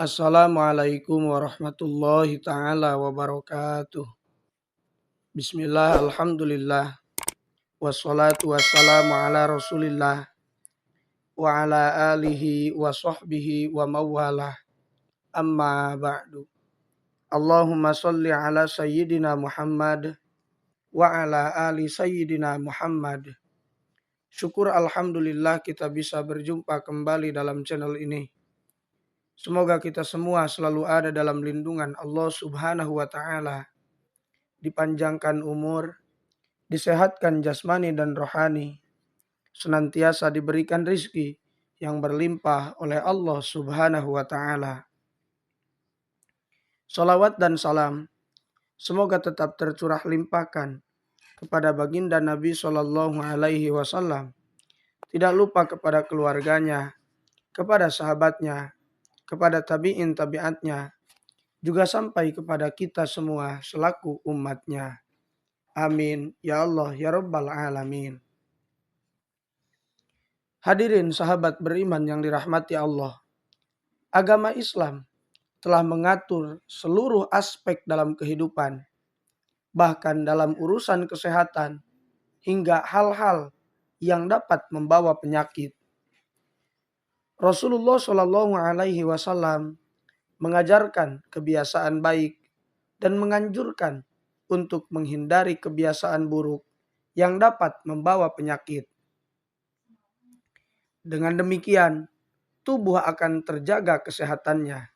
Assalamualaikum warahmatullahi taala wabarakatuh. Bismillah, alhamdulillah, wassalatu wassalamu ala rasulillah wa ala alihi wa sahbihi wa mawalah, amma ba'du. Allahumma salli ala sayyidina Muhammad wa ala ali sayyidina Muhammad. Syukur alhamdulillah kita bisa berjumpa kembali dalam channel ini. Semoga kita semua selalu ada dalam lindungan Allah Subhanahu wa taala, dipanjangkan umur, disehatkan jasmani dan rohani, senantiasa diberikan rizki yang berlimpah oleh Allah Subhanahu wa taala. Salawat dan salam semoga tetap tercurah limpahkan kepada baginda Nabi Shallallahu alaihi wasallam, tidak lupa kepada keluarganya, kepada sahabatnya, kepada tabi'in tabi'atnya, juga sampai kepada kita semua selaku umatnya. Amin ya Allah ya Rabbal alamin. Hadirin sahabat beriman yang dirahmati Allah, agama Islam telah mengatur seluruh aspek dalam kehidupan, bahkan dalam urusan kesehatan hingga hal-hal yang dapat membawa penyakit. Rasulullah Shallallahu alaihi wasallam mengajarkan kebiasaan baik dan menganjurkan untuk menghindari kebiasaan buruk yang dapat membawa penyakit. Dengan demikian, tubuh akan terjaga kesehatannya.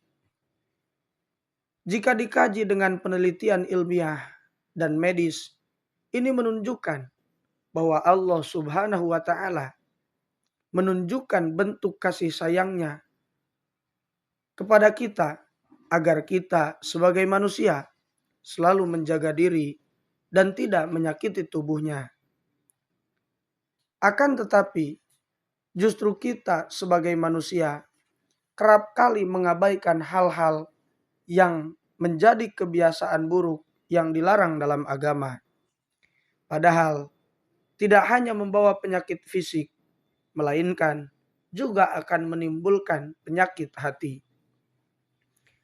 Jika dikaji dengan penelitian ilmiah dan medis, ini menunjukkan bahwa Allah Subhanahu wa taala menunjukkan bentuk kasih sayangnya kepada kita agar kita sebagai manusia selalu menjaga diri dan tidak menyakiti tubuhnya. Akan tetapi, justru kita sebagai manusia kerap kali mengabaikan hal-hal yang menjadi kebiasaan buruk yang dilarang dalam agama. Padahal tidak hanya membawa penyakit fisik, melainkan juga akan menimbulkan penyakit hati.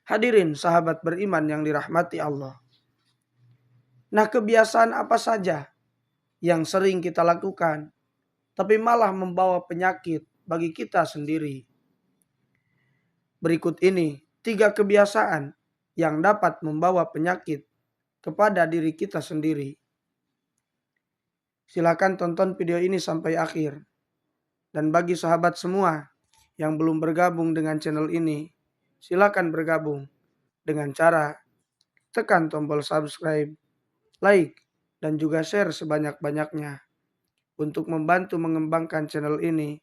Hadirin sahabat beriman yang dirahmati Allah. Nah, kebiasaan apa saja yang sering kita lakukan tapi malah membawa penyakit bagi kita sendiri? Berikut ini 3 kebiasaan yang dapat membawa penyakit kepada diri kita sendiri. Silakan tonton video ini sampai akhir. Dan bagi sahabat semua yang belum bergabung dengan channel ini, silakan bergabung dengan cara tekan tombol subscribe, like, dan juga share sebanyak-banyaknya untuk membantu mengembangkan channel ini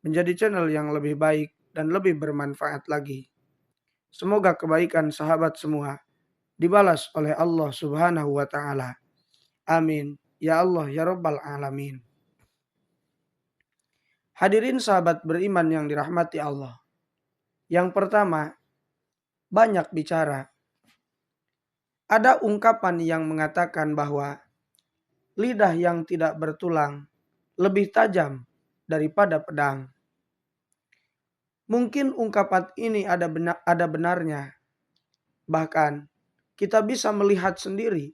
menjadi channel yang lebih baik dan lebih bermanfaat lagi. Semoga kebaikan sahabat semua dibalas oleh Allah Subhanahu wa taala. Amin ya Allah ya Rabbal alamin. Hadirin sahabat beriman yang dirahmati Allah. Yang pertama, banyak bicara. Ada ungkapan yang mengatakan bahwa lidah yang tidak bertulang lebih tajam daripada pedang. Mungkin ungkapan ini ada benarnya. Bahkan kita bisa melihat sendiri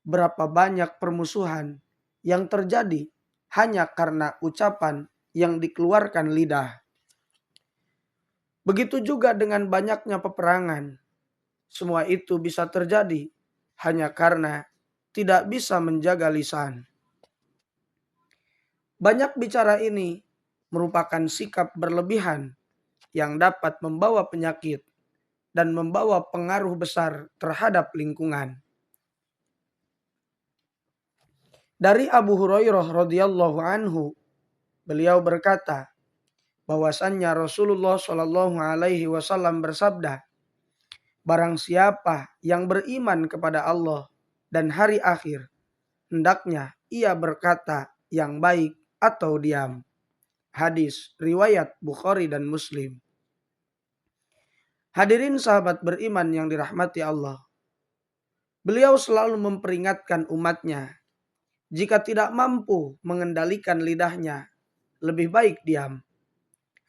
berapa banyak permusuhan yang terjadi hanya karena ucapan yang dikeluarkan lidah. Begitu juga dengan banyaknya peperangan. Semua itu bisa terjadi hanya karena tidak bisa menjaga lisan. Banyak bicara ini merupakan sikap berlebihan yang dapat membawa penyakit dan membawa pengaruh besar terhadap lingkungan. Dari Abu Hurairah radhiyallahu anhu, beliau berkata bahwasannya Rasulullah Shallallahu alaihi wasallam bersabda, barang siapa yang beriman kepada Allah dan hari akhir, hendaknya ia berkata yang baik atau diam. Hadis riwayat Bukhari dan Muslim. Hadirin sahabat beriman yang dirahmati Allah. Beliau selalu memperingatkan umatnya, jika tidak mampu mengendalikan lidahnya, lebih baik diam.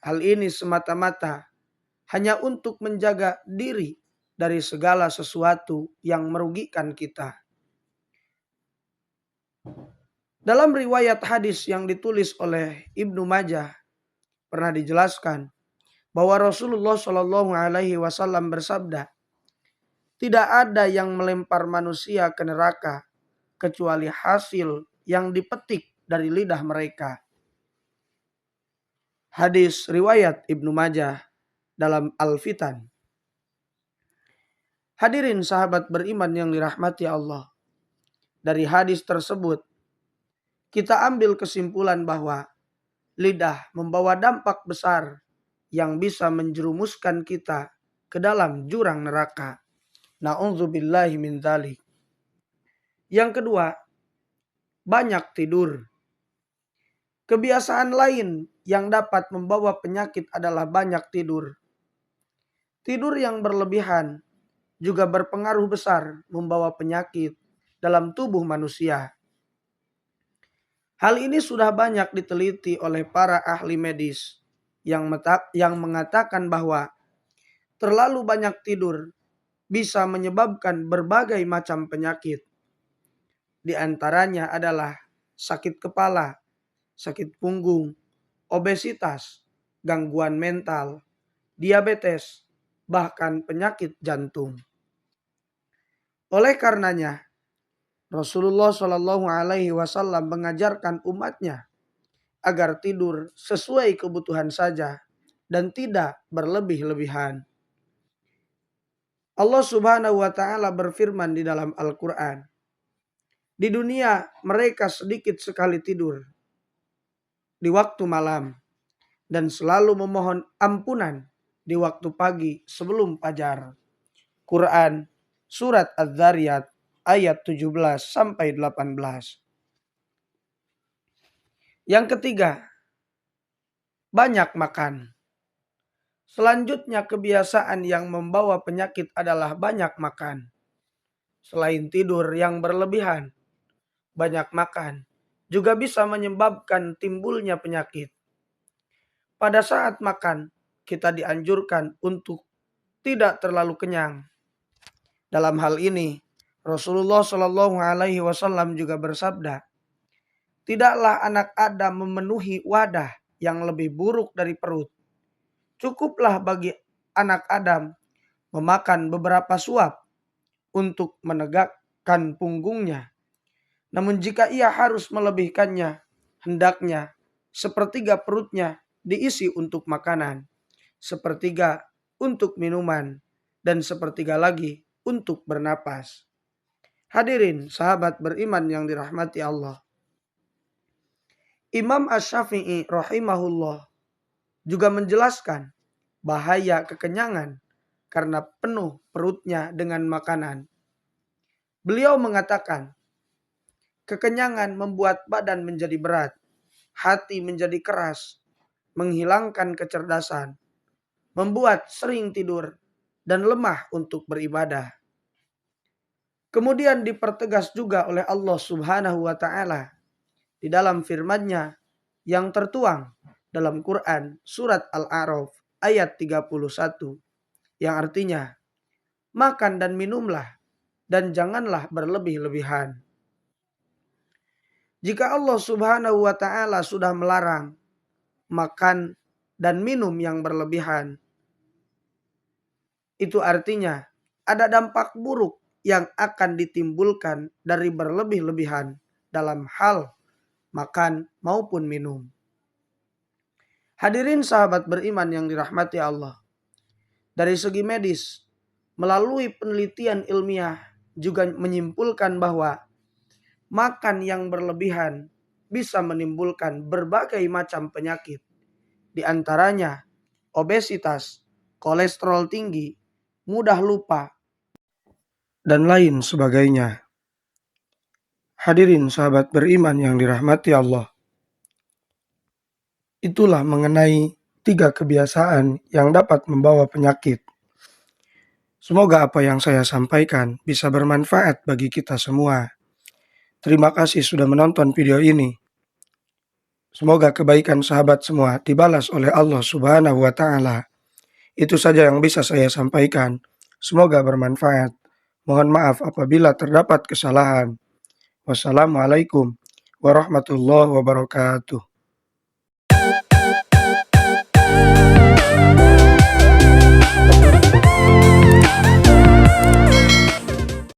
Hal ini semata-mata hanya untuk menjaga diri dari segala sesuatu yang merugikan kita. Dalam riwayat hadis yang ditulis oleh Ibnu Majah pernah dijelaskan bahwa Rasulullah Shallallahu Alaihi Wasallam bersabda, tidak ada yang melempar manusia ke neraka kecuali hasil yang dipetik dari lidah mereka. Hadis riwayat Ibnu Majah dalam Al-Fitan. Hadirin sahabat beriman yang dirahmati Allah. Dari hadis tersebut, kita ambil kesimpulan bahwa lidah membawa dampak besar yang bisa menjerumuskan kita ke dalam jurang neraka. Na'udzubillahi min dzalik. Yang kedua, banyak tidur. Kebiasaan lain yang dapat membawa penyakit adalah banyak tidur. Tidur yang berlebihan juga berpengaruh besar membawa penyakit dalam tubuh manusia. Hal ini sudah banyak diteliti oleh para ahli medis yang mengatakan bahwa terlalu banyak tidur bisa menyebabkan berbagai macam penyakit. Di antaranya adalah sakit kepala, sakit punggung, obesitas, gangguan mental, diabetes, bahkan penyakit jantung. Oleh karenanya, Rasulullah Shallallahu Alaihi Wasallam mengajarkan umatnya agar tidur sesuai kebutuhan saja dan tidak berlebih-lebihan. Allah Subhanahu wa Ta'ala berfirman di dalam Al-Quran, di dunia mereka sedikit sekali tidur di waktu malam dan selalu memohon ampunan di waktu pagi sebelum fajar. Quran Surat Az-Zariyat ayat 17 sampai 18. Yang ketiga, banyak makan. Selanjutnya kebiasaan yang membawa penyakit adalah banyak makan. Selain tidur yang berlebihan, banyak makan juga bisa menyebabkan timbulnya penyakit. Pada saat makan, kita dianjurkan untuk tidak terlalu kenyang. Dalam hal ini, Rasulullah Shallallahu Alaihi Wasallam juga bersabda, tidaklah anak Adam memenuhi wadah yang lebih buruk dari perut. Cukuplah bagi anak Adam memakan beberapa suap untuk menegakkan punggungnya. Namun jika ia harus melebihkannya, hendaknya sepertiga perutnya diisi untuk makanan, sepertiga untuk minuman, dan sepertiga lagi untuk bernapas. Hadirin sahabat beriman yang dirahmati Allah. Imam Asy-Syafi'i rahimahullah juga menjelaskan bahaya kekenyangan karena penuh perutnya dengan makanan. Beliau mengatakan, kekenyangan membuat badan menjadi berat, hati menjadi keras, menghilangkan kecerdasan, membuat sering tidur, dan lemah untuk beribadah. Kemudian dipertegas juga oleh Allah Subhanahu wa Ta'ala di dalam firman-Nya yang tertuang dalam Quran surat Al-A'raf ayat 31 yang artinya, makan dan minumlah dan janganlah berlebih-lebihan. Jika Allah Subhanahu wa Ta'ala sudah melarang makan dan minum yang berlebihan, itu artinya ada dampak buruk yang akan ditimbulkan dari berlebih-lebihan dalam hal makan maupun minum. Hadirin sahabat beriman yang dirahmati Allah. Dari segi medis, melalui penelitian ilmiah juga menyimpulkan bahwa makan yang berlebihan bisa menimbulkan berbagai macam penyakit. Di antaranya obesitas, kolesterol tinggi, mudah lupa, dan lain sebagainya. Hadirin sahabat beriman yang dirahmati Allah. Itulah mengenai 3 kebiasaan yang dapat membawa penyakit. Semoga apa yang saya sampaikan bisa bermanfaat bagi kita semua. Terima kasih sudah menonton video ini. Semoga kebaikan sahabat semua dibalas oleh Allah Subhanahu wa Ta'ala. Itu saja yang bisa saya sampaikan. Semoga bermanfaat. Mohon maaf apabila terdapat kesalahan. Wassalamualaikum warahmatullahi wabarakatuh.